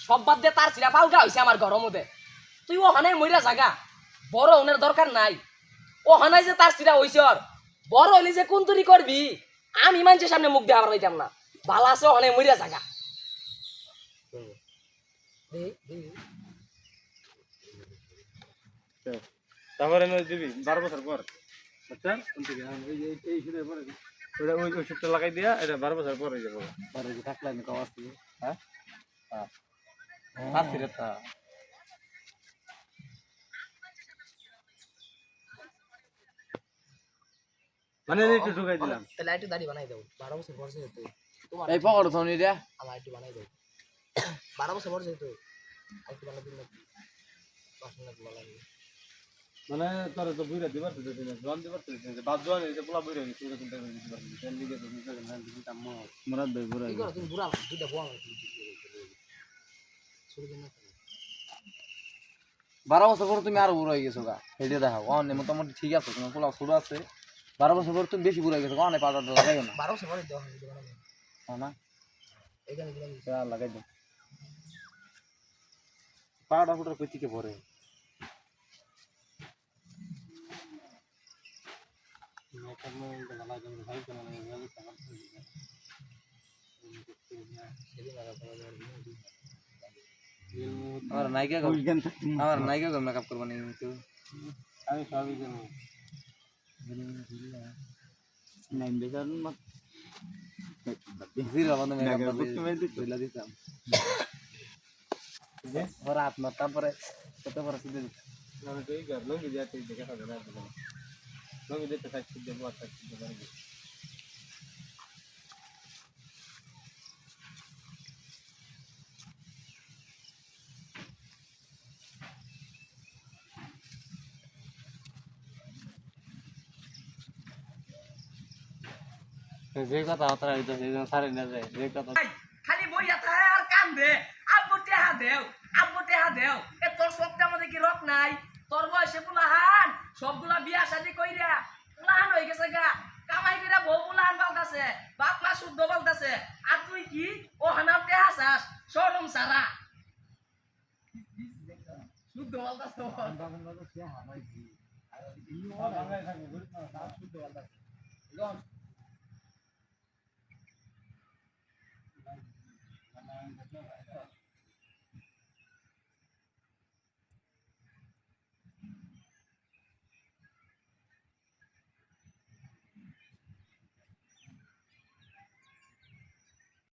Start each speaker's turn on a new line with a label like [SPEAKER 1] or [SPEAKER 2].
[SPEAKER 1] সব বাদ দিয়ে তার সিরা ফালকা হইছে আমার গরম মধ্যে তুই ও হানাই মইরা জাগা বড় হনের দরকার নাই ও হানাই যে তার সিরা হইছে ওর বড় হইলে যে কোন তুরি করবি আমি মানুষের সামনে মুখ দেওয়ার পাইতাম না ভালো আছে ও হানাই মইরা জাগা
[SPEAKER 2] তারপরে দিবি 12 বছর পর আচ্ছা ওই ওষুধটা লাগাই দিয়া এটা 12 বছর পর হয়ে যাবো থাকলে আমি কাজ হ্যাঁ মানে একটু ঢুকাই দিলাম
[SPEAKER 1] তাহলে একটু দাড়ি বানাই দাও 12 বছর বয়স হইতো তোমার
[SPEAKER 3] এই পকড় থনি রে
[SPEAKER 1] আমার একটু বানাই দাও 12 বছর বয়স হইতো একটু বানাই দিন না বাসনা বানাই
[SPEAKER 2] মানে তোর তো বুইরা দিবার তো দিন জন দিবার তো দিন বাদ জোয়ান এই যে পোলা বুইরা গেছে এরকম টাইমে দিবার তেল দিকে তো দিতে না দিতে আম্ম মুরাদ ভাই বুড়া
[SPEAKER 1] কি করো তুমি বুড়া দুইটা বুয়া শুরু দিন না
[SPEAKER 3] 12 বছর পর তুমি আরো বুড়ো হয়ে গেছো গা হেডে দেখাও অনে মোটামুটি ঠিক আছে তোমার পোলা ছোট আছে 12 বছর পর তুমি বেশি বুড়ো হয়ে গেছো অনে পাউডার লাগাইও না
[SPEAKER 1] 12 বছর পরে দাও আমি দেব না
[SPEAKER 3] না
[SPEAKER 1] এখানে দিলাম
[SPEAKER 3] যা লাগাই দাও পাউডার ফুটার কই থেকে ভরে আমার নায়িকা মেকআপ করবো না কিন্তু
[SPEAKER 2] আমি সবই জানি নাইন বেজার মত
[SPEAKER 3] জিরো বন্ধ মেকআপ দিলা দিতাম ওরা আপনার তারপরে কত বড় সিদ্ধ
[SPEAKER 2] আমি তো এই গার লঙ্গি দিয়া তুই দেখে পাবে না লঙ্গি দিতে থাকছি দেবো আর থাকছি দেবো
[SPEAKER 3] যে কথা হতরা হইতো সেই জন্য সারে না যায় যে কথা
[SPEAKER 1] খালি বইয়া থাকে আর কান্দে আব্বু টেহা দেও এ তোর সবটা মধ্যে কি রক নাই তোর বয়সে বুলাহান সবগুলা বিয়া শাদি কইরা বুলাহান হয়ে গেছে গা কামাই কইরা বউ বুলাহান বালতাছে বাপ মা শুদ্ধ বালতাছে আর তুই কি ও হানার টেহা চাস শরম সারা শুদ্ধ বালতাছে